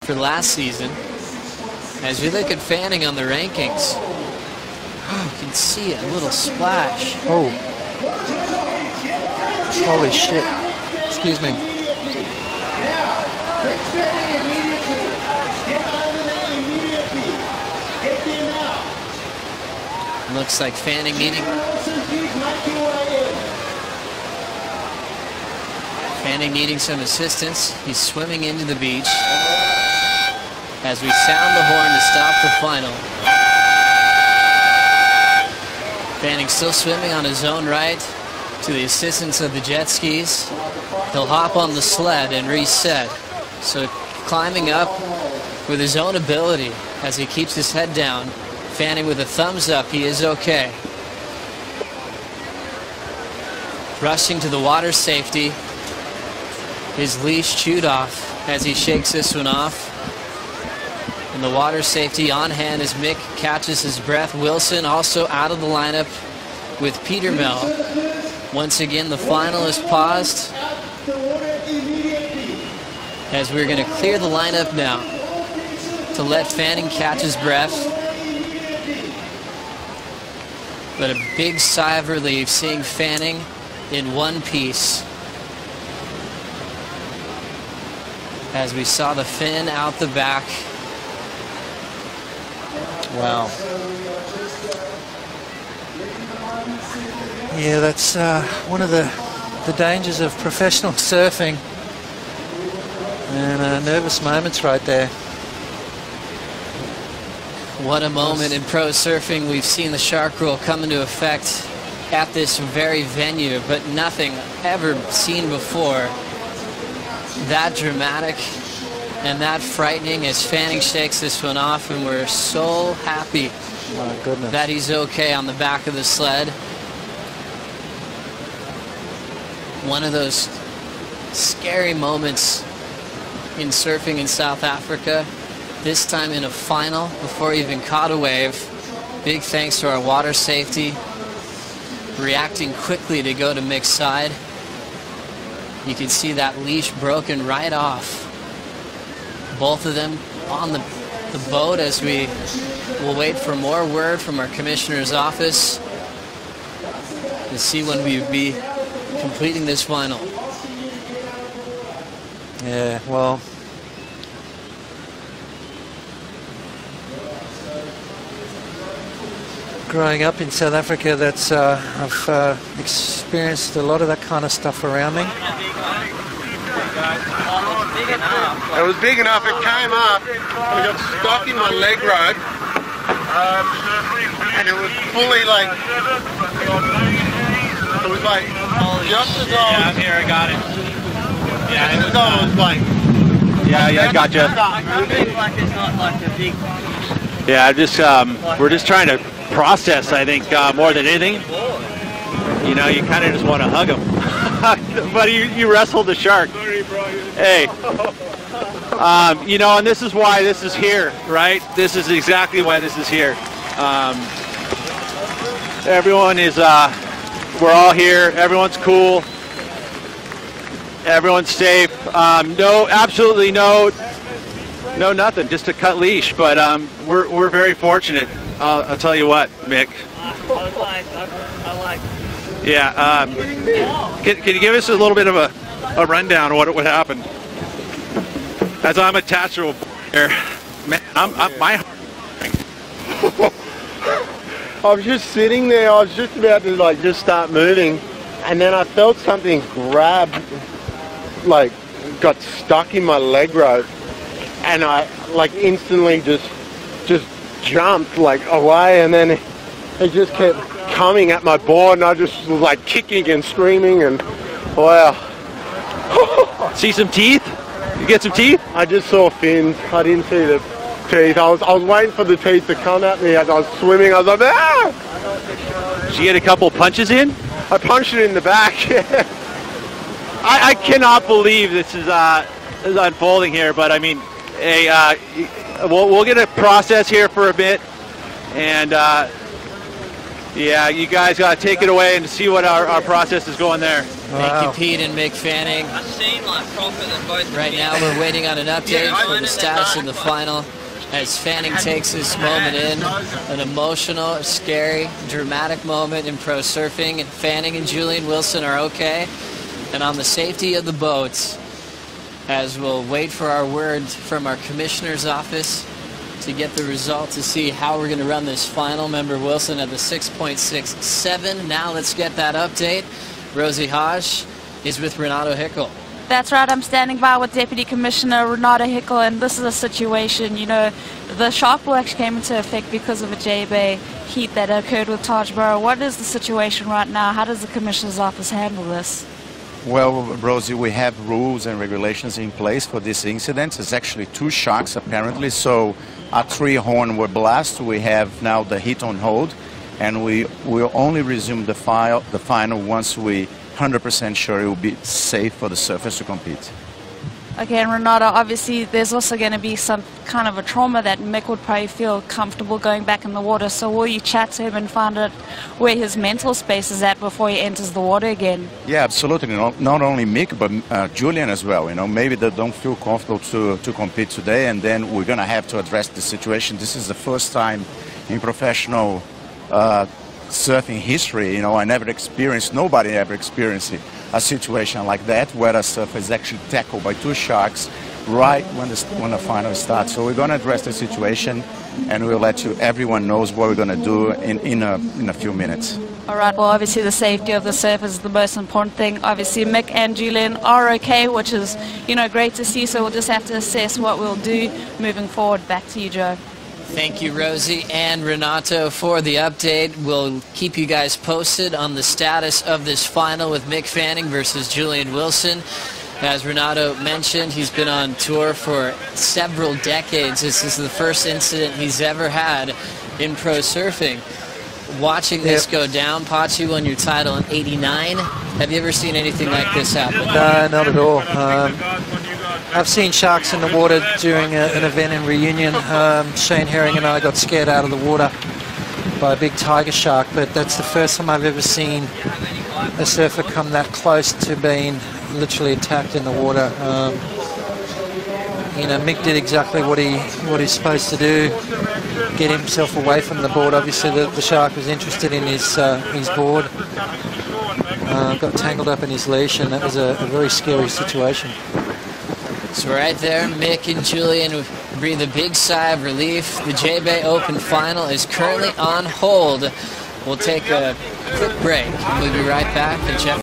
for last season. As we look at Fanning on the rankings, you can see a little splash. Oh. Holy shit. Excuse me. Looks like Fanning needing some assistance. He's swimming into the beach as we sound the horn to stop the final. Fanning still swimming on his own right to the assistance of the jet skis. He'll hop on the sled and reset. So climbing up with his own ability as he keeps his head down. Fanning with a thumbs up, he is okay. Rushing to the water safety. His leash chewed off as he shakes this one off. And the water safety on hand as Mick catches his breath. Wilson also out of the lineup with Peter Mel. Once again, the final is paused as we're going to clear the lineup now to let Fanning catch his breath. But a big sigh of relief seeing Fanning in one piece as we saw the fin out the back. Wow. Yeah, that's one of the dangers of professional surfing. And nervous moments right there. What a moment in pro surfing. We've seen the shark rule come into effect at this very venue, but nothing ever seen before that dramatic and that frightening as Fanning shakes this one off, and we're so happy that he's okay on the back of the sled. One of those scary moments in surfing in South Africa, this time in a final before he even caught a wave. Big thanks to our water safety reacting quickly to go to Mick's side. You can see that leash broken right off. Both of them on the boat as we will wait for more word from our commissioner's office to see when we will be completing this final. Yeah, well, growing up in South Africa, that's I've experienced a lot of that kind of stuff around me. It was big enough, it came up, I got stuck in my leg rope, and it was fully like, it was like, just as I was... Yeah, I'm here, I got it. Yeah, just as I was like... Yeah, gotcha. Yeah, we're just trying to process, I think, more than anything. You know, you kind of just want to hug him. But you wrestled the shark. Hey. You know, and this is why this is here, right? This is exactly why this is here. Everyone is, we're all here. Everyone's cool. Everyone's safe. No, absolutely no nothing. Just a cut leash. But we're very fortunate. I'll tell you what, Mick. I like. Yeah. Can you give us a little bit of a rundown of what happened? As I'm attached to a here, man, my. I was just sitting there. I was just about to just start moving, and then I felt something grab, got stuck in my leg rope, and I instantly just jumped away, and then it just kept coming at my board, and I just was kicking and screaming, and wow. See some teeth? You get some teeth? I just saw fins. I didn't see the teeth. I was waiting for the teeth to come at me as I was swimming. I was like, ah! Did you get a couple punches in? I punched it in the back. I cannot believe this is unfolding here, but I mean, we'll get a process here for a bit, and yeah, you guys got to take it away and see what our process is going there. Thank you, Pete and Mick Fanning. Right now we're waiting on an update for the status of the final as Fanning takes this moment in. An emotional, scary, dramatic moment in pro surfing. And Fanning and Julian Wilson are okay. And on the safety of the boats, as we'll wait for our word from our commissioner's office to get the result to see how we're going to run this final. Member Wilson at the 6.67. Now let's get that update. Rosie Hodge is with Renato Hickel. That's right, I'm standing by with Deputy Commissioner Renato Hickel, and this is a situation, you know, the shark rule actually came into effect because of a J-Bay heat that occurred with Taj Burrow. What is the situation right now? How does the Commissioner's office handle this? Well, Rosie, we have rules and regulations in place for this incident. It's actually 2 sharks, apparently, so our 3 horn were blasted. We have now the heat on hold, and we will only resume the final once we 100% sure it will be safe for the surfers to compete. Okay, and Renato, obviously there's also going to be some kind of a trauma that Mick would probably feel comfortable going back in the water. So will you chat to him and find out where his mental space is at before he enters the water again? Yeah, absolutely. Not only Mick, but Julian as well. You know, maybe they don't feel comfortable to compete today, and then we're going to have to address the situation. This is the first time in professional surfing history, you know, nobody ever experienced a situation like that where a surfer is actually tackled by 2 sharks right when the final starts. So we're going to address the situation, and we'll let everyone knows what we're going to do in a few minutes. All right, well, obviously the safety of the surfers is the most important thing. Obviously Mick and Julian are okay, which is, you know, great to see, so we'll just have to assess what we'll do moving forward. Back to you, Joe. Thank you, Rosie and Renato, for the update. We'll keep you guys posted on the status of this final with Mick Fanning versus Julian Wilson. As Renato mentioned, he's been on tour for several decades. This is the first incident he's ever had in pro surfing. Watching this go down, Pachi won your title in '89. Have you ever seen anything like this happen? No, not at all. I've seen sharks in the water during an event in Reunion. Shane Herring and I got scared out of the water by a big tiger shark, but that's the first time I've ever seen a surfer come that close to being literally attacked in the water. You know, Mick did exactly what he's supposed to do, get himself away from the board. Obviously the shark was interested in his board, got tangled up in his leash, and that was a very scary situation. So right there, Mick and Julian breathe a big sigh of relief. The J-Bay Open final is currently on hold. We'll take a quick break. We'll be right back. And Jeff